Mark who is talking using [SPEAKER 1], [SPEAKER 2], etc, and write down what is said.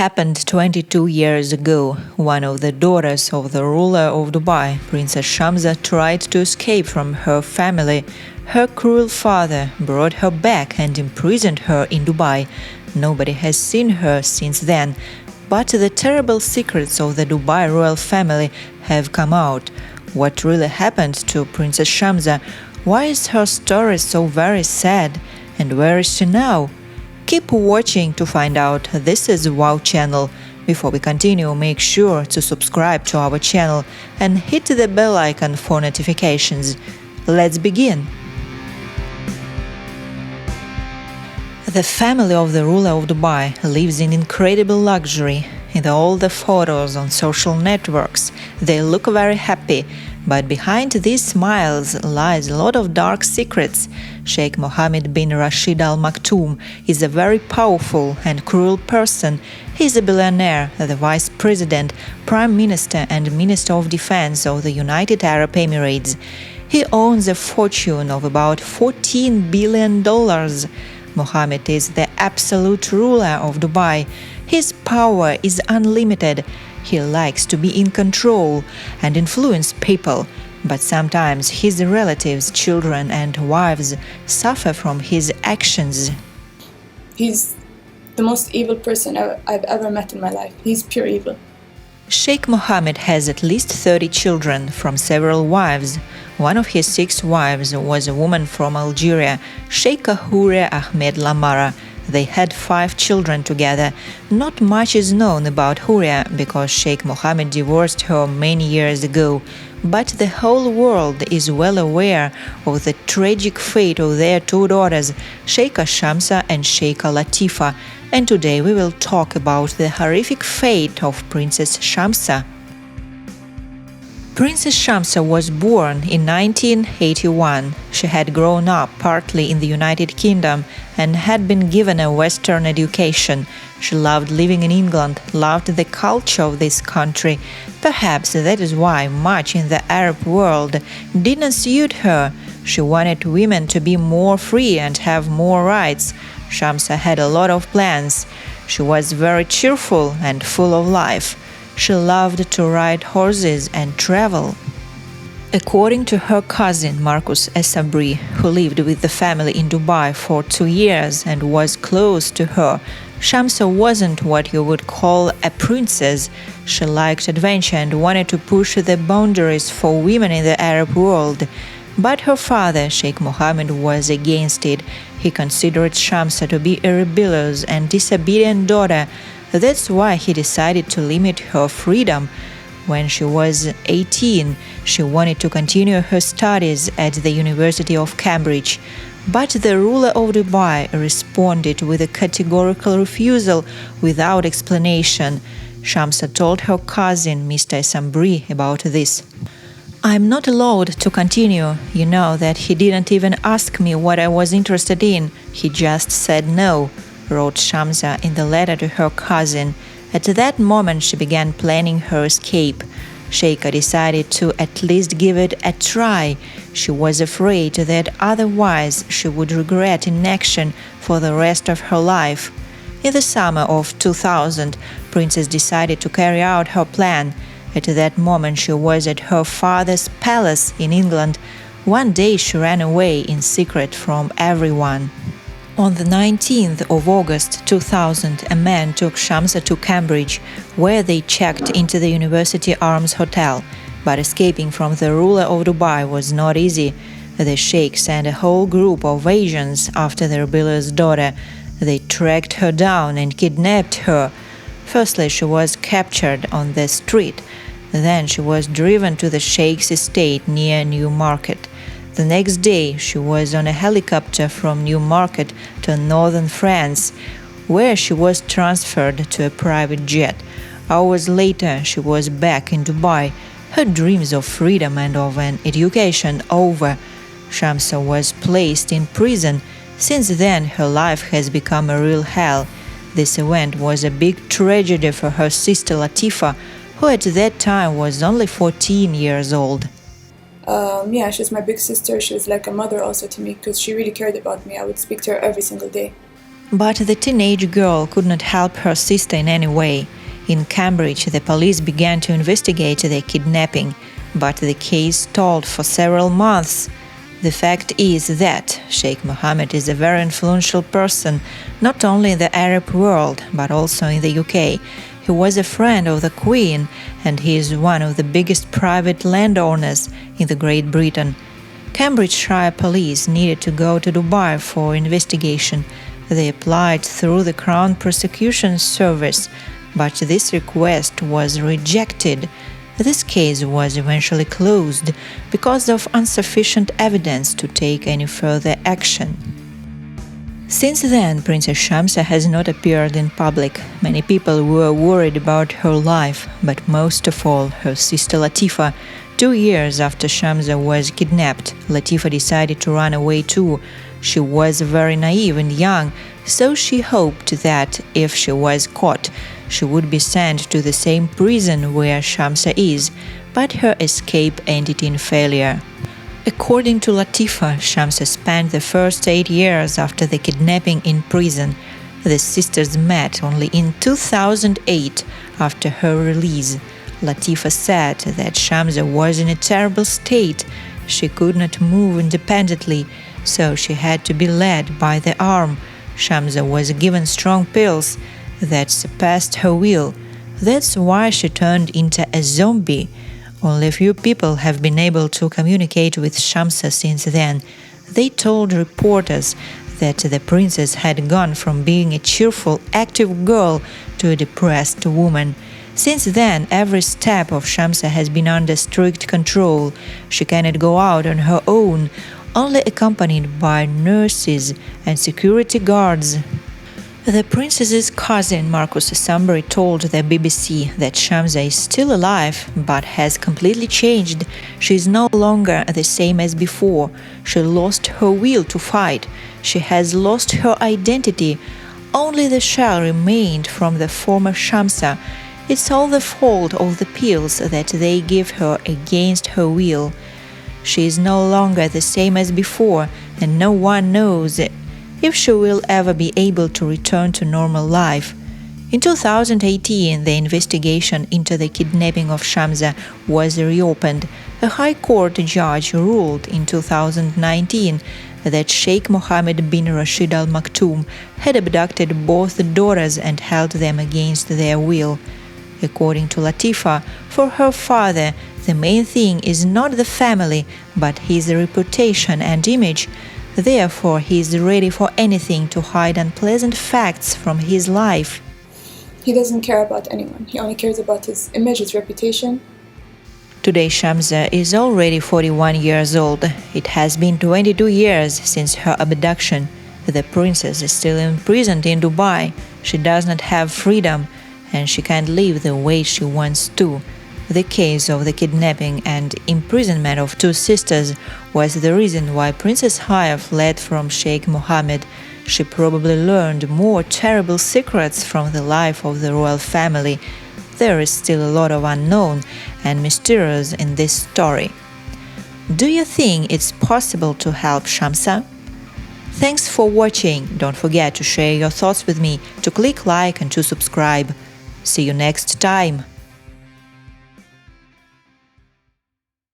[SPEAKER 1] happened 22 years ago. One of the daughters of the ruler of Dubai, Princess Shamsa, tried to escape from her family. Her cruel father brought her back and imprisoned her in Dubai. Nobody has seen her since then. But the terrible secrets of the Dubai royal family have come out. What really happened to Princess Shamsa? Why is her story so very sad? And where is she now? Keep watching to find out. This is Wow Channel. Before we continue, make sure to subscribe to our channel and hit the bell icon for notifications. Let's begin. The family of the ruler of Dubai lives in incredible luxury. In all the photos on social networks, they look very happy. But behind these smiles lies a lot of dark secrets. Sheikh Mohammed bin Rashid Al Maktoum is a very powerful and cruel person. He is a billionaire, the vice president, prime minister and minister of defense of the United Arab Emirates. He owns a fortune of about $14 billion. Mohammed is the absolute ruler of Dubai. His power is unlimited. He likes to be in control and influence people, but sometimes his relatives, children and wives suffer from his actions.
[SPEAKER 2] He's the most evil person I've ever met in my life. He's pure evil.
[SPEAKER 1] Sheikh Mohammed has at least 30 children from several wives. One of his 6 wives was a woman from Algeria, Sheikha Houria Ahmed Lamara. They had 5 children together. Not much is known about Houria because Sheikh Mohammed divorced her many years ago, but the whole world is well aware of the tragic fate of their 2 daughters, Sheikha Shamsa and Sheikha Latifa, and today we will talk about the horrific fate of Princess Shamsa. Princess Shamsa was born in 1981. She had grown up partly in the United Kingdom and had been given a Western education. She loved living in England, loved the culture of this country. Perhaps that is why much in the Arab world didn't suit her. She wanted women to be more free and have more rights. Shamsa had a lot of plans. She was very cheerful and full of life. She loved to ride horses and travel. According to her cousin Marcus Sabri, who lived with the family in Dubai for 2 years and was close to her, Shamsa wasn't what you would call a princess. She liked adventure and wanted to push the boundaries for women in the Arab world. But her father, Sheikh Mohammed, was against it. He considered Shamsa to be a rebellious and disobedient daughter. That's why he decided to limit her freedom. When she was 18, she wanted to continue her studies at the University of Cambridge. But the ruler of Dubai responded with a categorical refusal without explanation. Shamsa told her cousin, Mr. Sambri, about this. "I'm not allowed to continue. You know that he didn't even ask me what I was interested in. He just said no," wrote Shamsa in the letter to her cousin. At that moment she began planning her escape. Sheikha decided to at least give it a try. She was afraid that otherwise she would regret inaction for the rest of her life. In the summer of 2000, Princess decided to carry out her plan. At that moment she was at her father's palace in England. One day she ran away in secret from everyone. On the 19th of August 2000, a man took Shamsa to Cambridge, where they checked into the University Arms Hotel. But escaping from the ruler of Dubai was not easy. The sheikh sent a whole group of agents after the rebellious daughter. They tracked her down and kidnapped her. Firstly, she was captured on the street. Then she was driven to the sheikh's estate near Newmarket. The next day, she was on a helicopter from Newmarket to northern France, where she was transferred to a private jet. Hours later, she was back in Dubai, her dreams of freedom and of an education over. Shamsa was placed in prison. Since then, her life has become a real hell. This event was a big tragedy for her sister Latifa, who at that time was only 14 years old.
[SPEAKER 2] Yeah, she's my big sister. She was like a mother also to me because she really cared about me. I would speak to her every single day.
[SPEAKER 1] But the teenage girl could not help her sister in any way. In Cambridge, the police began to investigate the kidnapping, but the case stalled for several months. The fact is that Sheikh Mohammed is a very influential person, not only in the Arab world, but also in the UK. He was a friend of the Queen, and he is one of the biggest private landowners in the Great Britain. Cambridgeshire police needed to go to Dubai for investigation. They applied through the Crown Prosecution Service, but this request was rejected. This case was eventually closed because of insufficient evidence to take any further action. Since then, Princess Shamsa has not appeared in public. Many people were worried about her life, but most of all, her sister Latifa. 2 years after Shamsa was kidnapped, Latifa decided to run away too. She was very naive and young, so she hoped that if she was caught, she would be sent to the same prison where Shamsa is, but her escape ended in failure. According to Latifa, Shamsa spent the first 8 years after the kidnapping in prison. The sisters met only in 2008 after her release. Latifa said that Shamsa was in a terrible state. She could not move independently, so she had to be led by the arm. Shamsa was given strong pills that surpassed her will. That's why she turned into a zombie. Only a few people have been able to communicate with Shamsa since then. They told reporters that the princess had gone from being a cheerful, active girl to a depressed woman. Since then, every step of Shamsa has been under strict control. She cannot go out on her own, only accompanied by nurses and security guards. The princess's cousin Marcus Assambri told the BBC that Shamsa is still alive but has completely changed. She is no longer the same as before. She lost her will to fight. She has lost her identity. Only the shell remained from the former Shamsa. It's all the fault of the pills that they give her against her will. She is no longer the same as before, and no one knows if she will ever be able to return to normal life. In 2018, the investigation into the kidnapping of Shamsa was reopened. A High Court judge ruled in 2019 that Sheikh Mohammed bin Rashid Al Maktoum had abducted both daughters and held them against their will. According to Latifa, for her father, the main thing is not the family, but his reputation and image. Therefore, he is ready for anything to hide unpleasant facts from his life.
[SPEAKER 2] He doesn't care about anyone. He only cares about his image, his reputation.
[SPEAKER 1] Today, Shamsa is already 41 years old. It has been 22 years since her abduction. The princess is still imprisoned in Dubai. She does not have freedom, and she can't live the way she wants to. The case of the kidnapping and imprisonment of two sisters was the reason why Princess Haya fled from Sheikh Mohammed. She probably learned more terrible secrets from the life of the royal family. There is still a lot of unknown and mysterious in this story. Do you think it's possible to help Shamsa? Thanks for watching. Don't forget to share your thoughts with me, to click like and to subscribe. See you next time.